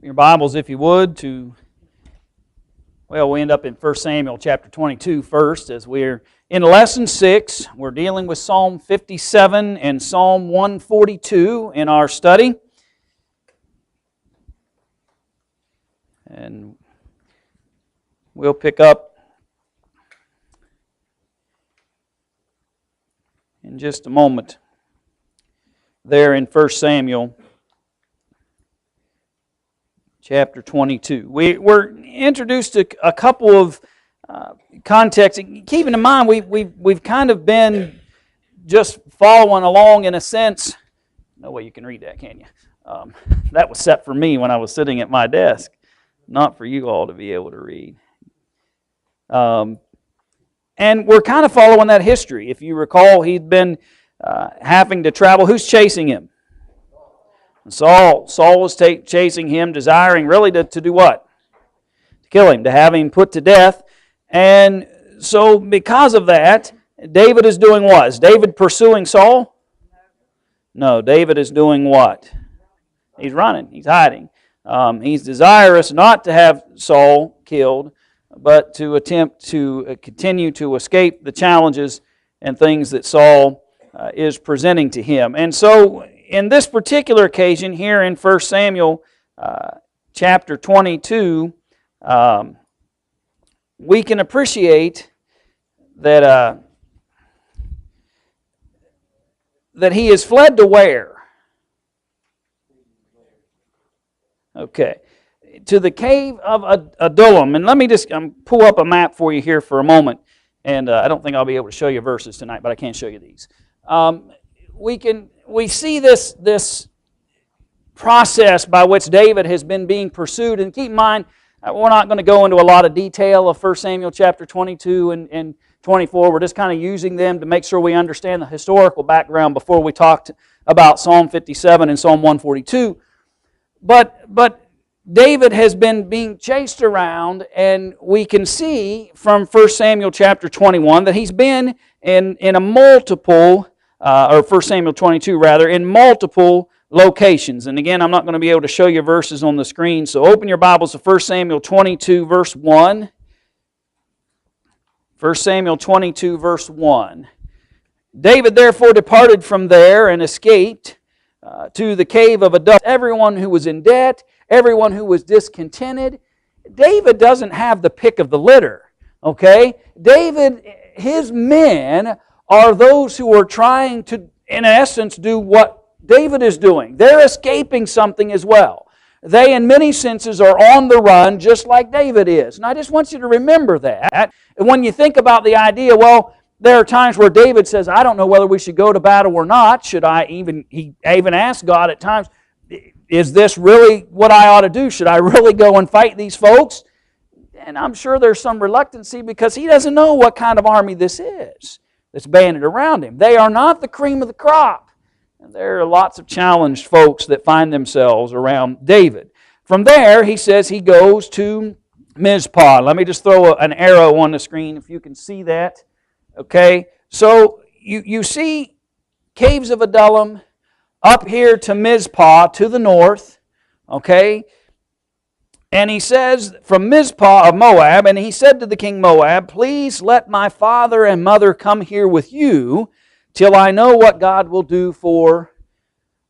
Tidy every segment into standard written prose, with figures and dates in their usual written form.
Your Bibles, if you would, we end up in 1 Samuel chapter 22 first, as we're in lesson 6. We're dealing with Psalm 57 and Psalm 142 in our study. And we'll pick up in just a moment there in 1 Samuel chapter 22. We're introduced to a couple of contexts. Keeping in mind, we've kind of been just following along in a sense. No way you can read that, can you? That was set for me when I was sitting at my desk, not for you all to be able to read. And we're kind of following that history. If you recall, he'd been having to travel. Who's chasing him? Saul. Saul was chasing him, desiring really to do what? To kill him, to have him put to death. And so because of that, David is doing what? Is David pursuing Saul? No, David is doing what? He's running. He's hiding. He's desirous not to have Saul killed, but to attempt to continue to escape the challenges and things that Saul is presenting to him. And so in this particular occasion here in 1 Samuel chapter 22, we can appreciate that he has fled to where? Okay. To the cave of Adullam. And let me just pull up a map for you here for a moment. And I don't think I'll be able to show you verses tonight, but I can show you these. We see this process by which David has been being pursued. And keep in mind, we're not going to go into a lot of detail of 1 Samuel chapter 22 and 24. We're just kind of using them to make sure we understand the historical background before we talked about Psalm 57 and Psalm 142. But David has been being chased around, and we can see from 1 Samuel chapter 21 that he's been in a multiple, or 1 Samuel 22 rather, in multiple locations. And again, I'm not going to be able to show you verses on the screen, so open your Bibles to 1 Samuel 22 verse 1. 1 Samuel 22 verse 1. David therefore departed from there and escaped to the cave of Adullam. Everyone who was in debt, everyone who was discontented. David doesn't have the pick of the litter, okay? David, his men are those who are trying to, in essence, do what David is doing. They're escaping something as well. They, in many senses, are on the run just like David is. And I just want you to remember that. And when you think about the idea, well, there are times where David says, I don't know whether we should go to battle or not. He even asked God at times, is this really what I ought to do? Should I really go and fight these folks? And I'm sure there's some reluctancy because he doesn't know what kind of army this is that's banded around him. They are not the cream of the crop. And there are lots of challenged folks that find themselves around David. From there, he says he goes to Mizpah. Let me just throw an arrow on the screen if you can see that. Okay, so you see caves of Adullam up here to Mizpah to the north. Okay, and he says from Mizpah of Moab, and he said to the king Moab, please let my father and mother come here with you till I know what God will do for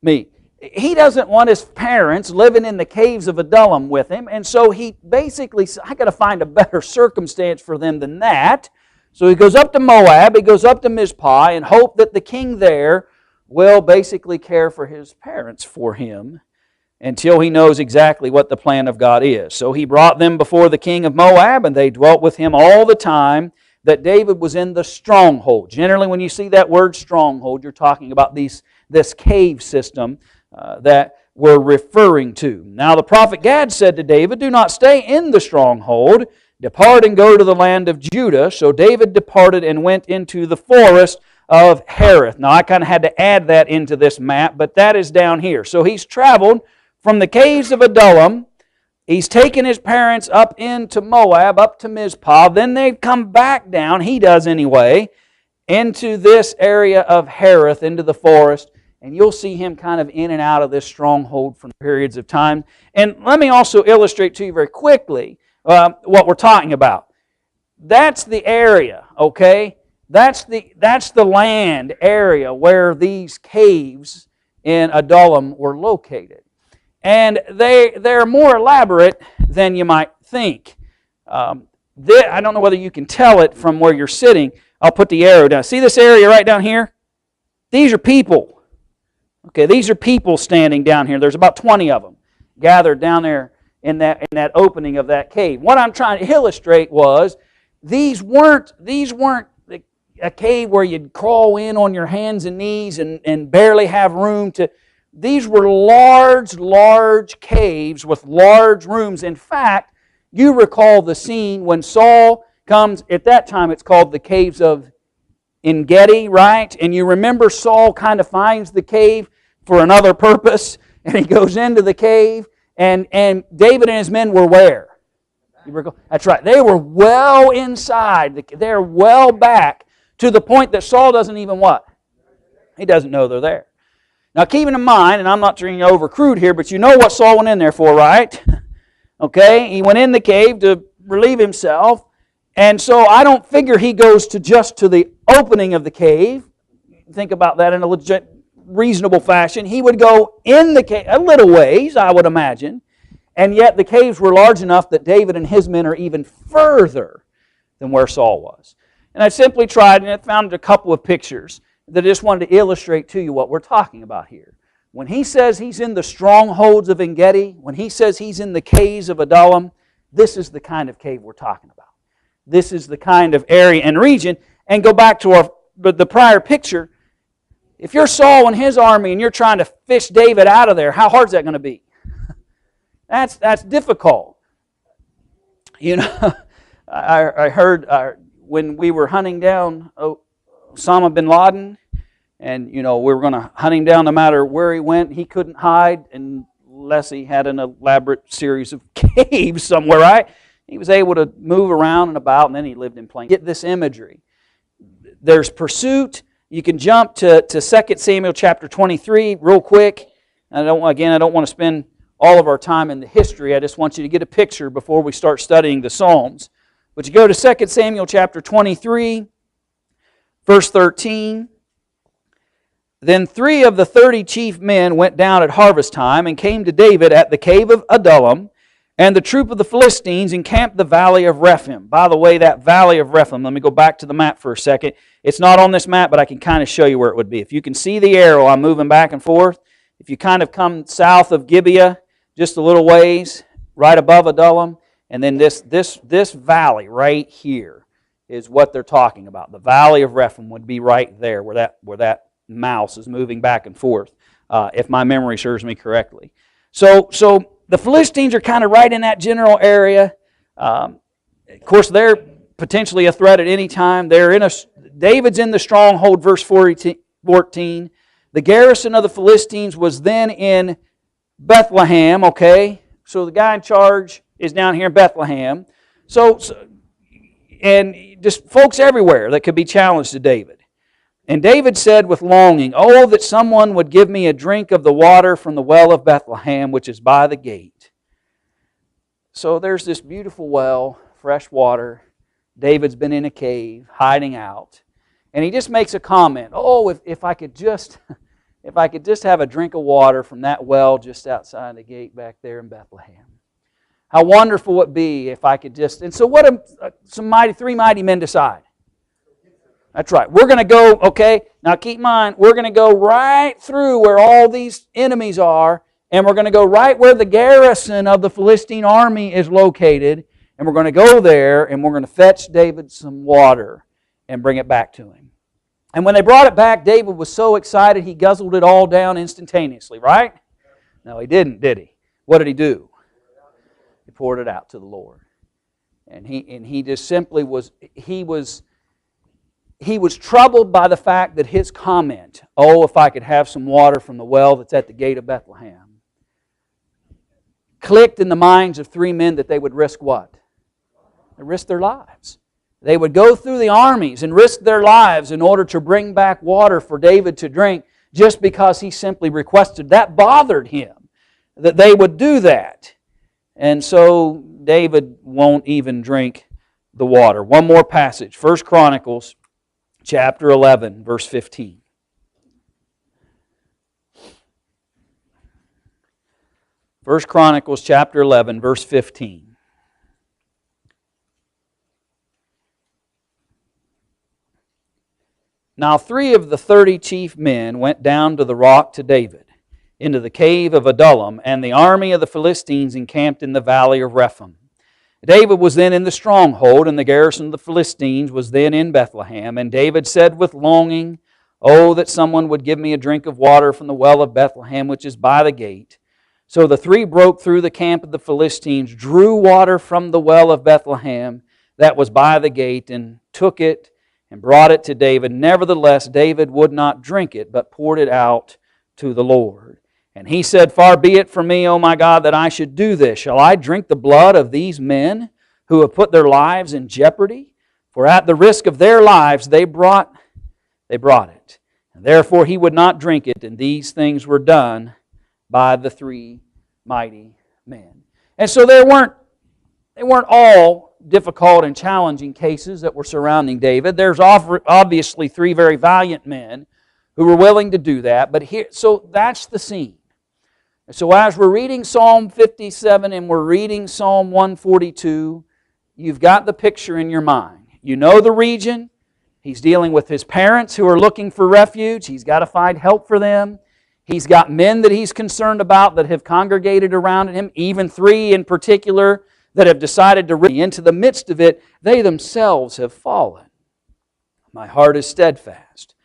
me. He doesn't want his parents living in the caves of Adullam with him, and so he basically said, I got to find a better circumstance for them than that. So he goes up to Moab, he goes up to Mizpah, and hope that the king there will basically care for his parents for him until he knows exactly what the plan of God is. So he brought them before the king of Moab, and they dwelt with him all the time that David was in the stronghold. Generally, when you see that word stronghold, you're talking about this cave system that we're referring to. Now the prophet Gad said to David, do not stay in the stronghold. Depart and go to the land of Judah. So David departed and went into the forest of Hereth. Now I kind of had to add that into this map, but that is down here. So he's traveled from the caves of Adullam. He's taken his parents up into Moab, up to Mizpah. Then they've come back down, he does anyway, into this area of Hereth, into the forest. And you'll see him kind of in and out of this stronghold for periods of time. And let me also illustrate to you very quickly what we're talking about. That's the area, okay? That's the land area where these caves in Adullam were located. And they're more elaborate than you might think. I don't know whether you can tell it from where you're sitting. I'll put the arrow down. See this area right down here? These are people. Okay, these are people standing down here. There's about 20 of them gathered down there in that opening of that cave. What I'm trying to illustrate was these weren't a cave where you'd crawl in on your hands and knees and barely have room to. These were large caves with large rooms. In fact, you recall the scene when Saul comes, at that time it's called the caves of En-Gedi, right? And you remember Saul kind of finds the cave for another purpose, and he goes into the cave, and David and his men were where? You recall? That's right. They were well inside. They're well back to the point that Saul doesn't even what? He doesn't know they're there. Now keeping in mind, and I'm not trying to overcrude here, but you know what Saul went in there for, right? Okay, he went in the cave to relieve himself, and so I don't figure he goes just to the opening of the cave. Think about that in a legit, reasonable fashion. He would go in the cave a little ways, I would imagine, and yet the caves were large enough that David and his men are even further than where Saul was. And I simply tried, and I found a couple of pictures that I just wanted to illustrate to you what we're talking about here. When he says he's in the strongholds of En-Gedi, when he says he's in the caves of Adullam, this is the kind of cave we're talking about. This is the kind of area and region. And go back to the prior picture. If you're Saul and his army and you're trying to fish David out of there, how hard is that going to be? That's difficult. You know, I heard when we were hunting down Osama bin Laden, and we were going to hunt him down no matter where he went. He couldn't hide unless he had an elaborate series of caves somewhere, right? He was able to move around and about, and then he lived in plain. Get this imagery. There's pursuit. You can jump to 2 Samuel chapter 23 real quick. I don't want to spend all of our time in the history. I just want you to get a picture before we start studying the Psalms. But you go to 2 Samuel chapter 23, verse 13. Then 3 of the 30 chief men went down at harvest time and came to David at the cave of Adullam, and the troop of the Philistines encamped the valley of Rephaim. By the way, that valley of Rephaim, let me go back to the map for a second. It's not on this map, but I can kind of show you where it would be. If you can see the arrow, I'm moving back and forth. If you kind of come south of Gibeah, just a little ways, right above Adullam, and then this valley right here is what they're talking about. The valley of Rephaim would be right there where that mouse is moving back and forth, if my memory serves me correctly. So the Philistines are kind of right in that general area. Of course, they're potentially a threat at any time. David's in the stronghold, verse 14. The garrison of the Philistines was then in Bethlehem, okay? So the guy in charge is down here in Bethlehem. And just folks everywhere that could be challenged to David. And David said with longing, "Oh, that someone would give me a drink of the water from the well of Bethlehem, which is by the gate." So there's this beautiful well, fresh water. David's been in a cave, hiding out. And he just makes a comment, "Oh, if I could just have a drink of water from that well just outside the gate back there in Bethlehem. How wonderful it would be if I could just..." And so what three mighty men decide? That's right. We're going to go, okay, now keep in mind, we're going to go right through where all these enemies are, and we're going to go right where the garrison of the Philistine army is located, and we're going to go there, and we're going to fetch David some water and bring it back to him. And when they brought it back, David was so excited he guzzled it all down instantaneously, right? No, he didn't, did he? What did he do? He poured it out to the Lord. And he just simply was troubled by the fact that his comment, "Oh, if I could have some water from the well that's at the gate of Bethlehem," clicked in the minds of 3 men that they would risk what? They risk their lives. They would go through the armies and risk their lives in order to bring back water for David to drink, just because he simply requested. That bothered him, that they would do that. And so David won't even drink the water. One more passage, 1 Chronicles chapter 11, verse 15. 1 Chronicles chapter 11, verse 15. Now 3 of the 30 chief men went down to the rock to David, into the cave of Adullam, and the army of the Philistines encamped in the valley of Rephaim. David was then in the stronghold, and the garrison of the Philistines was then in Bethlehem. And David said with longing, "Oh, that someone would give me a drink of water from the well of Bethlehem, which is by the gate." So the 3 broke through the camp of the Philistines, drew water from the well of Bethlehem that was by the gate, and took it and brought it to David. Nevertheless, David would not drink it, but poured it out to the Lord. And he said, "Far be it from me, O my God, that I should do this. Shall I drink the blood of these men who have put their lives in jeopardy? For at the risk of their lives they brought it. And therefore he would not drink it, and these things were done by the 3 mighty men." And so they weren't all difficult and challenging cases that were surrounding David. There's obviously 3 very valiant men who were willing to do that. But here, so that's the scene. So as we're reading Psalm 57 and we're reading Psalm 142, you've got the picture in your mind. You know the region. He's dealing with his parents who are looking for refuge. He's got to find help for them. He's got men that he's concerned about that have congregated around him, even 3 in particular that have decided to into the midst of it. They themselves have fallen. My heart is steadfast.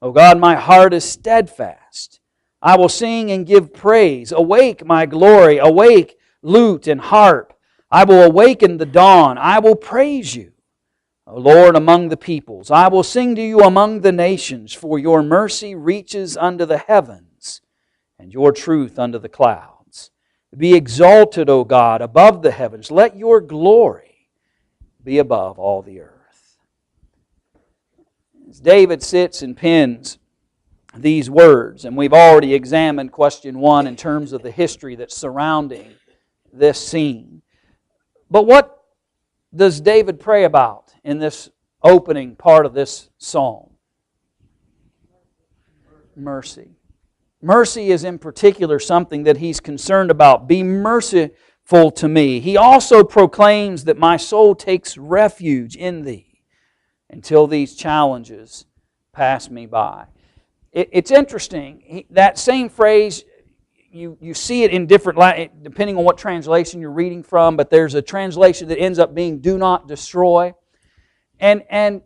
O God, my heart is steadfast. I will sing and give praise. Awake, my glory. Awake, lute and harp. I will awaken the dawn. I will praise you, O Lord, among the peoples. I will sing to you among the nations, for your mercy reaches unto the heavens, and your truth unto the clouds. Be exalted, O God, above the heavens. Let your glory be above all the earth. As David sits and pens these words, and we've already examined question 1 in terms of the history that's surrounding this scene. But what does David pray about in this opening part of this psalm? Mercy. Mercy is in particular something that he's concerned about. Be merciful to me. He also proclaims that my soul takes refuge in Thee until these challenges pass me by. It's interesting. That same phrase, you see it in different, depending on what translation you're reading from, but there's a translation that ends up being "do not destroy." And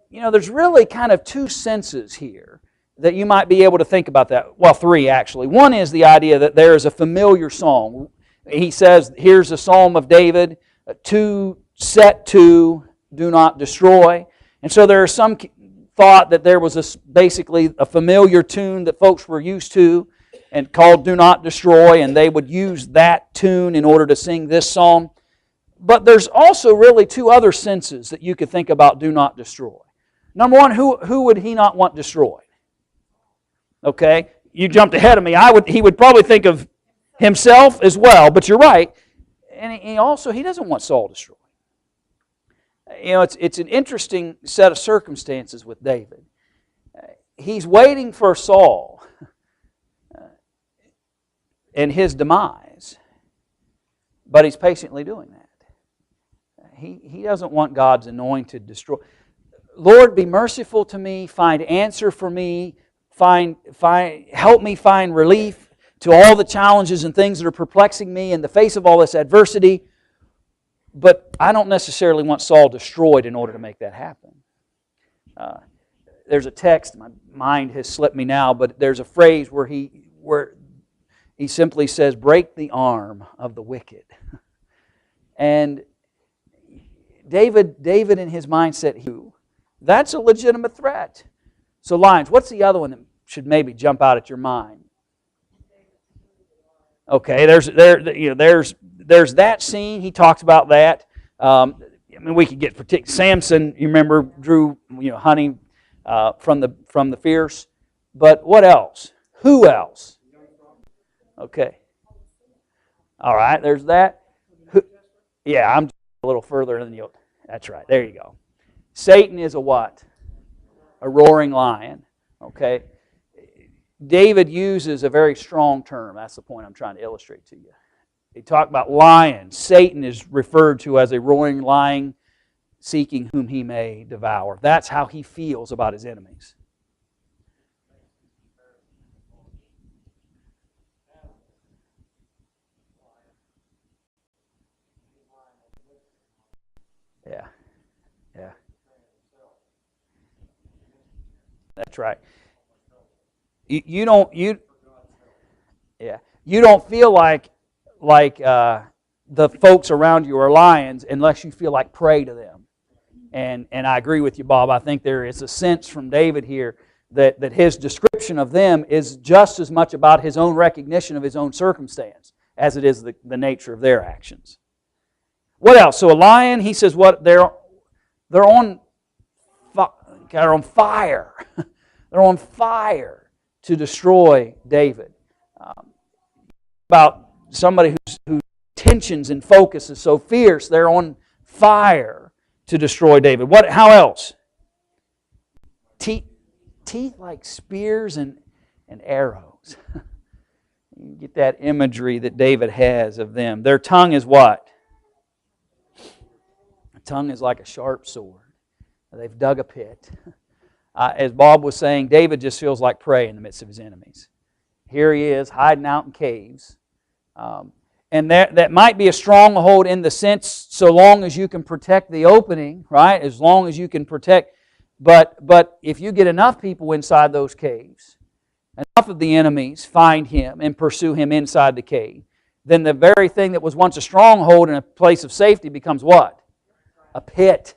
you know, there's really kind of 2 senses here that you might be able to think about that. Well, 3 actually. One is the idea that there is a familiar song. He says, here's a psalm of David, set to do not destroy. And so there is some thought that there was basically a familiar tune that folks were used to and called "Do Not Destroy," and they would use that tune in order to sing this psalm. But there's also really 2 other senses that you could think about "do not destroy." Number 1, who would he not want destroyed? Okay, you jumped ahead of me. He would probably think of himself as well, but you're right. And he doesn't want Saul destroyed. You know, it's an interesting set of circumstances with David. He's waiting for Saul and his demise, but he's patiently doing that. He doesn't want God's anointed destroyed. Lord, be merciful to me. Find answer for me. Help me find relief to all the challenges and things that are perplexing me in the face of all this adversity. But I don't necessarily want Saul destroyed in order to make that happen. There's a text, my mind has slipped me now, but there's a phrase where he simply says, "break the arm of the wicked." And David in his mindset, that's a legitimate threat. So Lions, what's the other one that should maybe jump out at your mind? Okay, there's that scene. He talks about that. We could get Samson. You remember drew honey from the fierce. But what else? Who else? Okay. All right, there's that. Yeah, I'm a little further than you. That's right. There you go. Satan is a what? A roaring lion. Okay. David uses a very strong term. That's the point I'm trying to illustrate to you. He talked about lions. Satan is referred to as a roaring lion seeking whom he may devour. That's how he feels about his enemies. Yeah. Yeah. That's right. You don't feel like the folks around you are lions unless you feel like prey to them. And I agree with you, Bob. I think there is a sense from David here that his description of them is just as much about his own recognition of his own circumstance as it is the nature of their actions. What else? So a lion, he says, what they're on fire. They're on fire to destroy David. About somebody whose tensions and focus is so fierce, they're on fire to destroy David. How else? Teeth like spears and arrows. You get that imagery that David has of them. Their tongue is what? The tongue is like a sharp sword. They've dug a pit. As Bob was saying, David just feels like prey in the midst of his enemies. Here he is, hiding out in caves. And that might be a stronghold in the sense, so long as you can protect the opening, right? As long as you can protect. But if you get enough people inside those caves, enough of the enemies find him and pursue him inside the cave, then the very thing that was once a stronghold and a place of safety becomes what? A pit,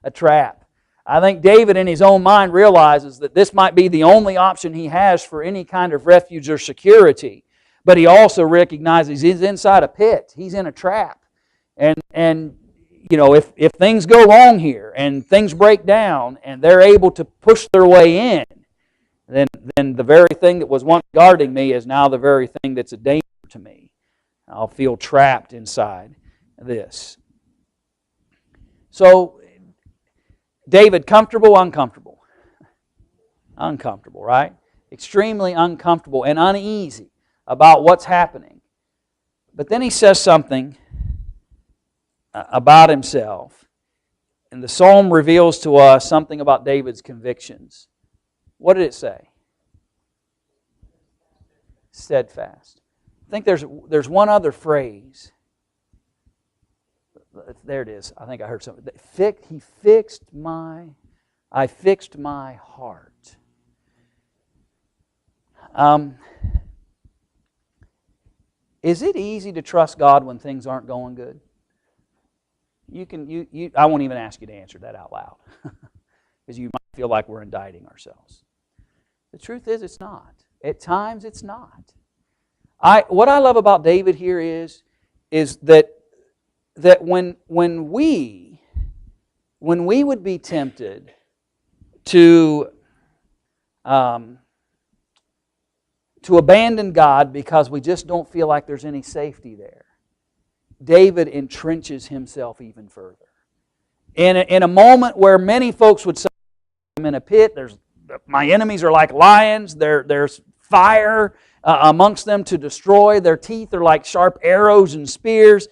a trap. I think David in his own mind realizes that this might be the only option he has for any kind of refuge or security. But he also recognizes he's inside a pit. He's in a trap. And if things go wrong here and things break down and they're able to push their way in, then the very thing that was once guarding me is now the very thing that's a danger to me. I'll feel trapped inside this. So, David, comfortable, uncomfortable? Uncomfortable, right? Extremely uncomfortable and uneasy about what's happening. But then he says something about himself. And the psalm reveals to us something about David's convictions. What did it say? Steadfast. I think there's one other phrase. There it is. I think I heard something. I fixed my heart. Is it easy to trust God when things aren't going good? I won't even ask you to answer that out loud because you might feel like we're indicting ourselves. The truth is, it's not. At times, it's not. What I love about David here is that when we would be tempted to abandon God because we just don't feel like there's any safety there, David entrenches himself even further. In a moment where many folks would say, I'm in a pit, my enemies are like lions, there's fire amongst them to destroy, their teeth are like sharp arrows and spears,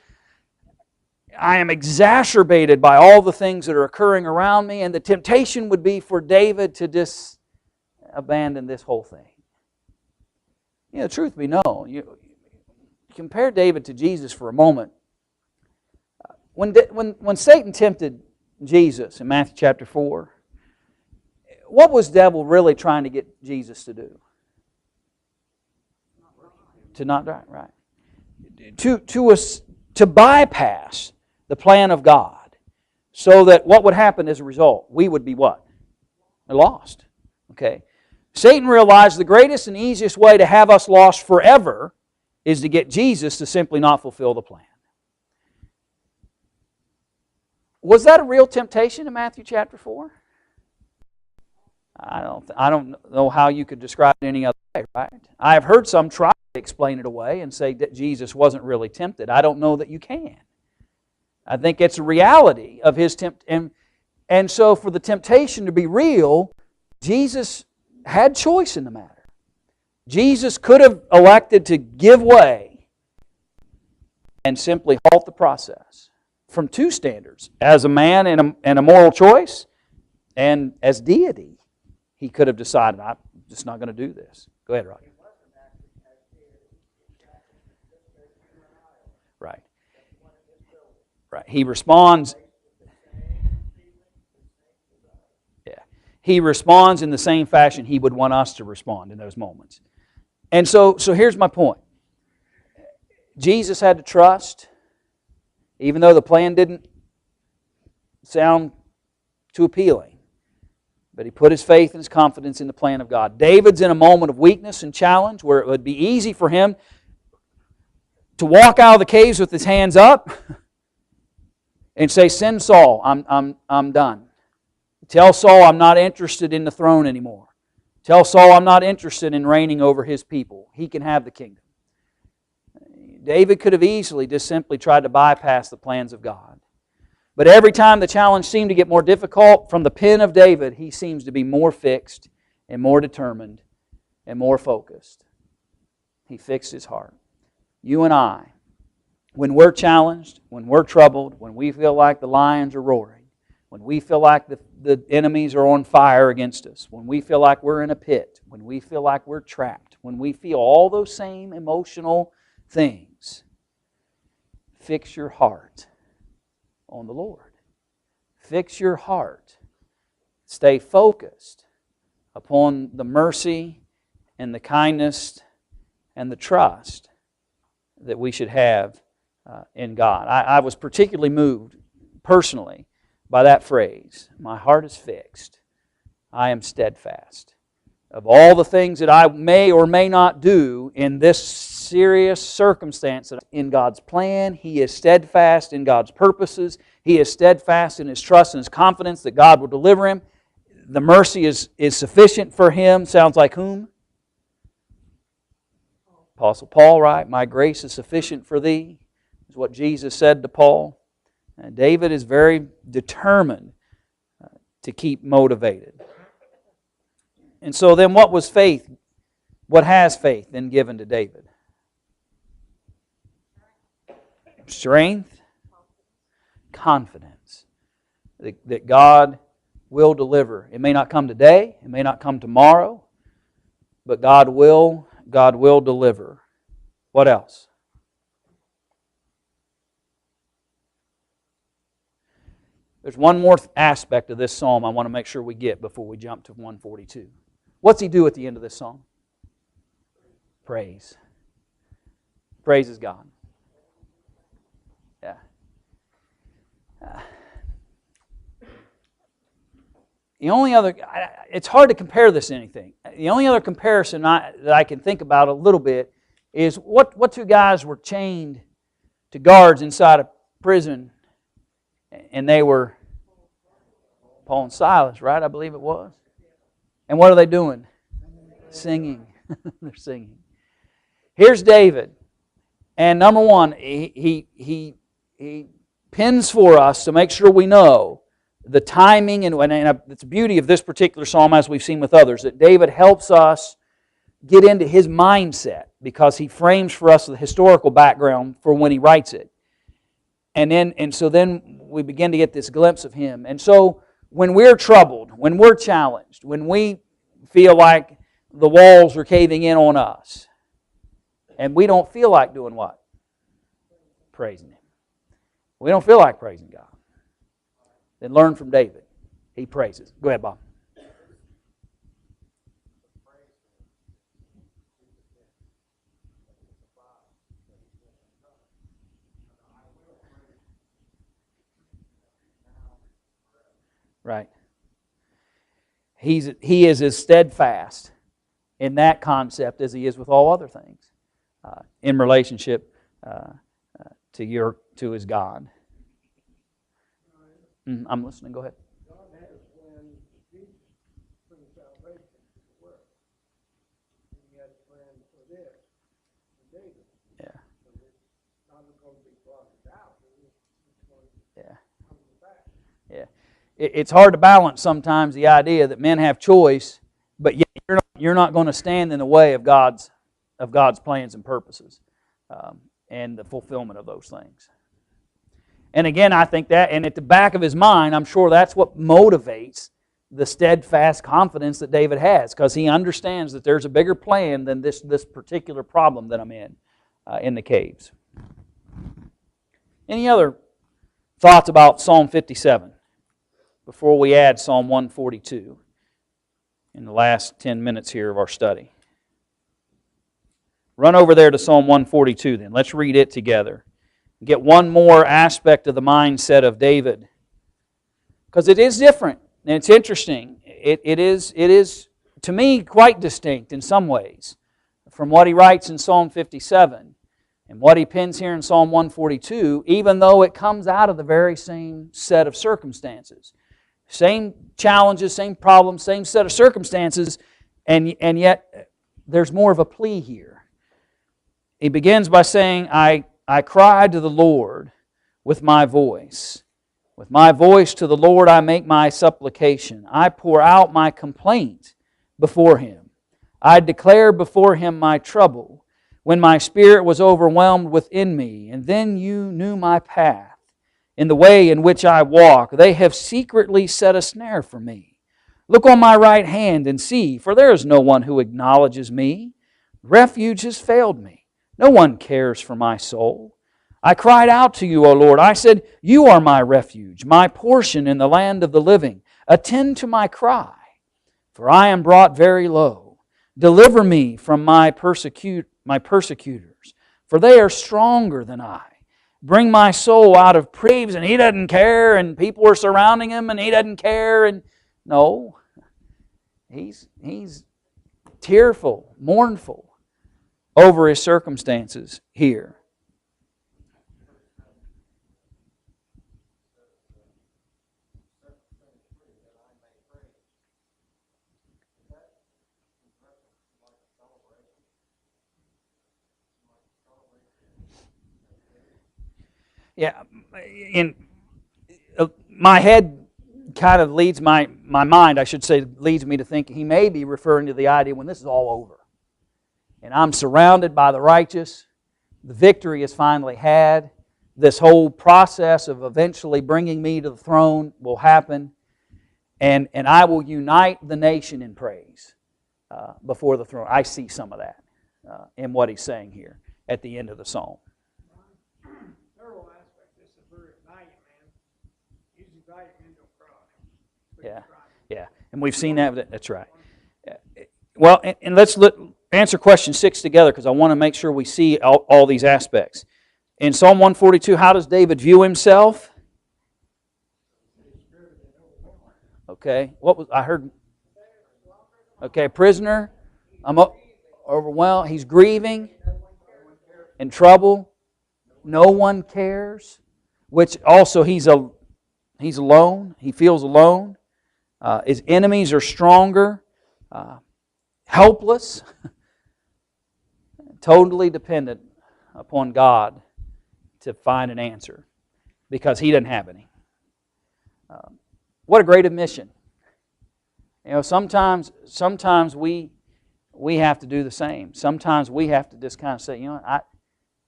I am exacerbated by all the things that are occurring around me, and the temptation would be for David to just abandon this whole thing. The truth be known, you compare David to Jesus for a moment. When Satan tempted Jesus in Matthew chapter 4, what was devil really trying to get Jesus to do? To not die, right? To bypass the plan of God, so that what would happen as a result? We would be what? Lost. Okay. Satan realized the greatest and easiest way to have us lost forever is to get Jesus to simply not fulfill the plan. Was that a real temptation in Matthew chapter 4? I don't know how you could describe it any other way, right? I have heard some try to explain it away and say that Jesus wasn't really tempted. I don't know that you can. I think it's a reality of His and so for the temptation to be real, Jesus had choice in the matter. Jesus could have elected to give way and simply halt the process from two standards. As a man and a moral choice, and as deity, He could have decided, I'm just not going to do this. Go ahead, Roger. Right. Right. He responds. Yeah. He responds in the same fashion He would want us to respond in those moments. And so here's my point. Jesus had to trust, even though the plan didn't sound too appealing. But he put his faith and his confidence in the plan of God. David's in a moment of weakness and challenge where it would be easy for him to walk out of the caves with his hands up and say, "Send Saul, I'm done. Tell Saul I'm not interested in the throne anymore. Tell Saul I'm not interested in reigning over his people. He can have the kingdom." David could have easily just simply tried to bypass the plans of God. But every time the challenge seemed to get more difficult, from the pen of David, he seems to be more fixed and more determined and more focused. He fixed his heart. You and I, when we're challenged, when we're troubled, when we feel like the lions are roaring, when we feel like the enemies are on fire against us, when we feel like we're in a pit, when we feel like we're trapped, when we feel all those same emotional things, fix your heart on the Lord. Fix your heart. Stay focused upon the mercy and the kindness and the trust that we should have in God. I was particularly moved personally by that phrase, "My heart is fixed, I am steadfast." Of all the things that I may or may not do in this serious circumstance, in God's plan, He is steadfast in God's purposes. He is steadfast in his trust and his confidence that God will deliver him. The mercy is sufficient for him. Sounds like whom? Apostle Paul, right? "My grace is sufficient for thee," is what Jesus said to Paul. And David is very determined to keep motivated. And so then what was faith? What has faith then given to David? Strength, confidence that God will deliver. It may not come today, it may not come tomorrow, but God will deliver. What else? There's one more aspect of this psalm I want to make sure we get before we jump to 142. What's he do at the end of this psalm? Praise. Praises God. Yeah. The only other, it's hard to compare this to anything. The only other comparison that I can think about a little bit is what two guys were chained to guards inside a prison, and they were Paul and Silas, right? I believe it was. And what are they doing? Singing. They're singing. Here's David, and number one, he pins for us to make sure we know the timing, and it's the beauty of this particular psalm, as we've seen with others, that David helps us get into his mindset because he frames for us the historical background for when he writes it. And so then we begin to get this glimpse of him. And so when we're troubled, when we're challenged, when we feel like the walls are caving in on us, and we don't feel like doing what? Praising Him. We don't feel like praising God. Then learn from David. He praises. Go ahead, Bob. Right. He is as steadfast in that concept as he is with all other things in relationship to his God. I'm listening. Go ahead. God had a plan. Jesus, from the Yeah. It's hard to balance sometimes the idea that men have choice, but yet you're not going to stand in the way of God's plans and purposes, and the fulfillment of those things. And again, I think that, and at the back of his mind, I'm sure that's what motivates the steadfast confidence that David has, because he understands that there's a bigger plan than this particular problem that I'm in the caves. Any other thoughts about Psalm 57 before we add Psalm 142 in the last 10 minutes here of our study? Run over there to Psalm 142 then. Let's read it together. Get one more aspect of the mindset of David, because it is different and it's interesting. It is to me quite distinct in some ways from what he writes in Psalm 57 and what he pens here in Psalm 142, even though it comes out of the very same set of circumstances. Same challenges, same problems, same set of circumstances, and yet there's more of a plea here. He begins by saying, I cried to the Lord with my voice. With my voice to the Lord I make my supplication. I pour out my complaint before Him. I declare before Him my trouble, when my spirit was overwhelmed within me. And then you knew my path, in the way in which I walk. They have secretly set a snare for me. Look on my right hand and see, for there is no one who acknowledges me. Refuge has failed me. No one cares for my soul. I cried out to you, O Lord. I said, you are my refuge, my portion in the land of the living. Attend to my cry, for I am brought very low. Deliver me from my persecutors, for they are stronger than I. Bring my soul out of prison. And he doesn't care, and people are surrounding him, and he doesn't care. And no, he's tearful, mournful over his circumstances here. Yeah, in my head kind of leads my mind, I should say, leads me to think he may be referring to the idea when this is all over and I'm surrounded by the righteous, the victory is finally had, this whole process of eventually bringing me to the throne will happen, and I will unite the nation in praise before the throne. I see some of that in what he's saying here at the end of the psalm. Yeah, and we've seen that. That's right. Well, and let's answer question 6 together, because I want to make sure we see all these aspects. In Psalm 142, how does David view himself? Okay, what was I heard? Okay, prisoner. I'm overwhelmed. He's grieving, in trouble. No one cares. Which also he's alone. He feels alone. His enemies are stronger, helpless, totally dependent upon God to find an answer, because he doesn't have any. What a great admission! You know, sometimes we have to do the same. Sometimes we have to just kind of say, you know,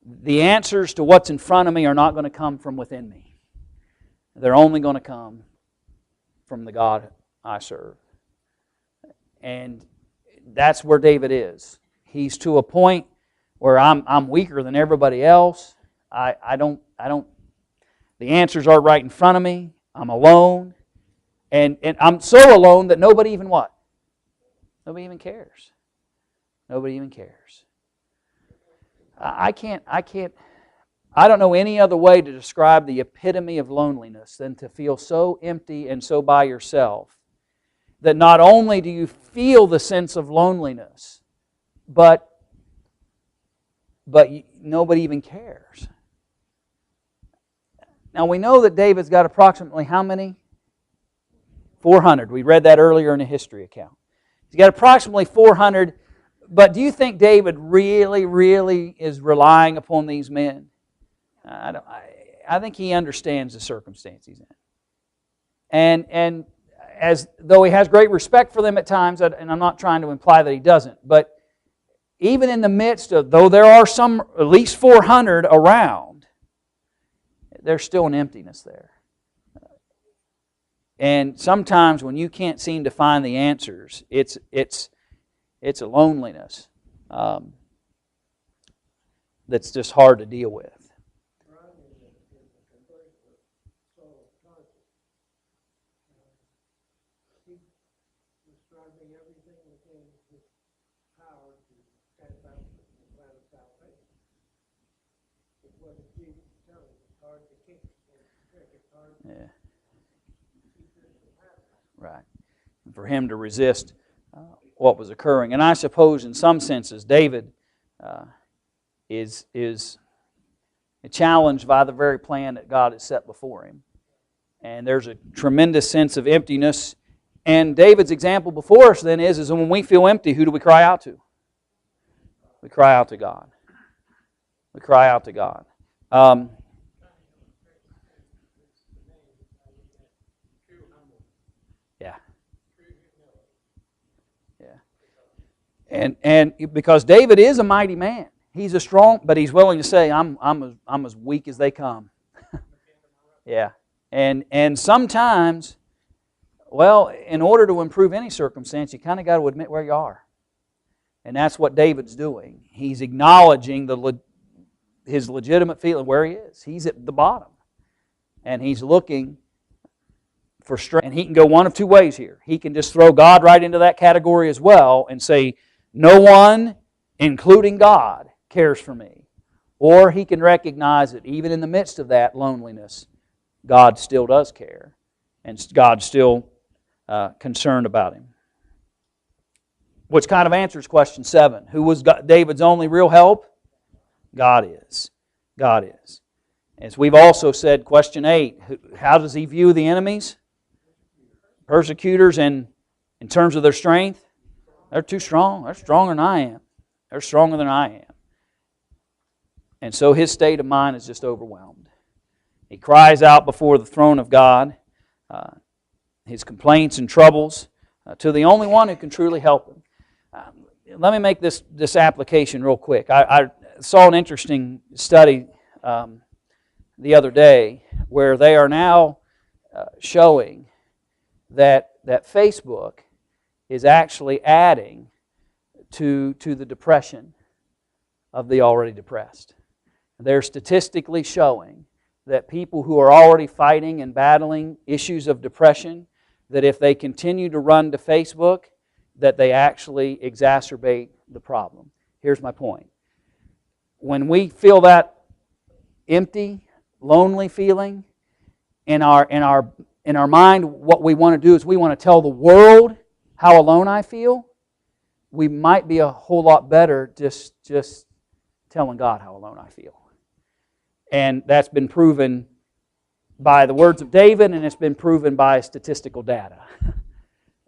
the answers to what's in front of me are not going to come from within me. They're only going to come from the God I serve. And that's where David is. He's to a point where I'm weaker than everybody else. I don't the answers are right in front of me. I'm alone. And I'm so alone that nobody even what? Nobody even cares. Nobody even cares. I don't know any other way to describe the epitome of loneliness than to feel so empty and so by yourself that not only do you feel the sense of loneliness, but nobody even cares. Now we know that David's got approximately how many? 400. We read that earlier in a history account. He's got approximately 400. But do you think David really is relying upon these men? I think he understands the circumstance he's in. And as though he has great respect for them at times, and I'm not trying to imply that he doesn't, but even in the midst of, though there are some, at least 400 around, there's still an emptiness there. And sometimes when you can't seem to find the answers, it's a loneliness that's just hard to deal with. Yeah. Right. And for him to resist what was occurring. And I suppose in some senses David is challenged by the very plan that God has set before him. And there's a tremendous sense of emptiness. And David's example before us then is when we feel empty, who do we cry out to? We cry out to God. We cry out to God. And because David is a mighty man, he's a strong, but he's willing to say, I'm as weak as they come. Yeah, and sometimes, well, in order to improve any circumstance, you kind of got to admit where you are, and that's what David's doing. He's acknowledging his legitimate feeling where he is. He's at the bottom, and he's looking for strength. And he can go one of two ways here. He can just throw God right into that category as well and say, no one, including God, cares for me. Or he can recognize that even in the midst of that loneliness, God still does care. And God's still concerned about him. Which kind of answers question 7. Who was David's only real help? God is. God is. As we've also said, question 8, how does he view the enemies? Persecutors, and in terms of their strength? They're too strong. They're stronger than I am. They're stronger than I am. And so his state of mind is just overwhelmed. He cries out before the throne of God, his complaints and troubles, to the only one who can truly help him. Let me make this application real quick. I saw an interesting study the other day where they are now showing that Facebook is actually adding to the depression of the already depressed. They're statistically showing that people who are already fighting and battling issues of depression, that if they continue to run to Facebook, that they actually exacerbate the problem. Here's my point. When we feel that empty, lonely feeling in our mind, what we want to do is we want to tell the world how alone I feel. We might be a whole lot better just telling God how alone I feel. And that's been proven by the words of David, and it's been proven by statistical data.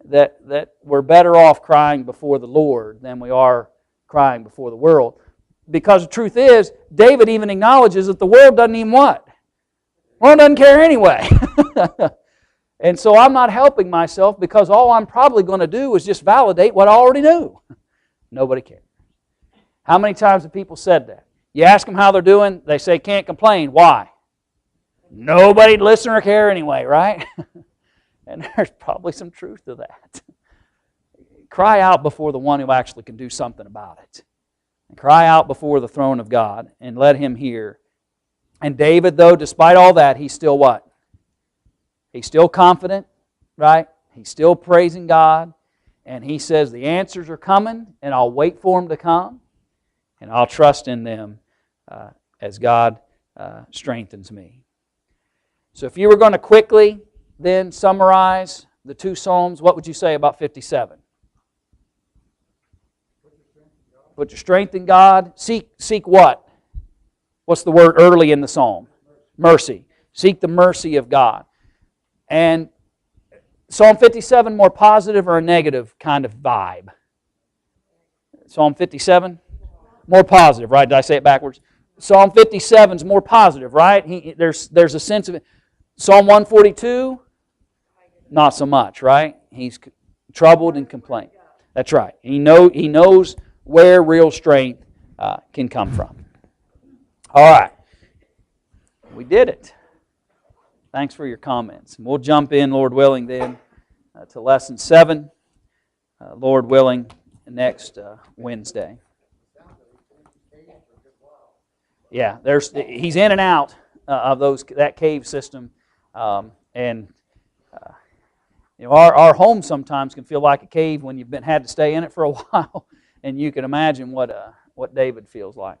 that we're better off crying before the Lord than we are crying before the world. Because the truth is, David even acknowledges that the world doesn't even what? The world doesn't care anyway. And so I'm not helping myself because all I'm probably going to do is just validate what I already knew. Nobody cares. How many times have people said that? You ask them how they're doing, they say, can't complain. Why? Nobody'd listen or care anyway, right? And there's probably some truth to that. Cry out before the one who actually can do something about it. And cry out before the throne of God and let Him hear. And David, though, despite all that, he's still what? He's still confident, right? He's still praising God. And he says, the answers are coming, and I'll wait for them to come. And I'll trust in them as God strengthens me. So if you were going to quickly then summarize the two Psalms, what would you say about 57? Put your strength in God. Seek what? What's the word early in the Psalm? Mercy. Seek the mercy of God. And Psalm 57, more positive or a negative kind of vibe? Psalm 57? More positive, right? Did I say it backwards? Psalm 57 is more positive, right? There's a sense of it. Psalm 142? Not so much, right? He's troubled and complaining. That's right. He knows where real strength can come from. All right. We did it. Thanks for your comments. We'll jump in, Lord willing, then to Lesson 7, Lord willing, next Wednesday. Yeah, he's in and out of that cave system, and our home sometimes can feel like a cave when you've had to stay in it for a while, and you can imagine what David feels like.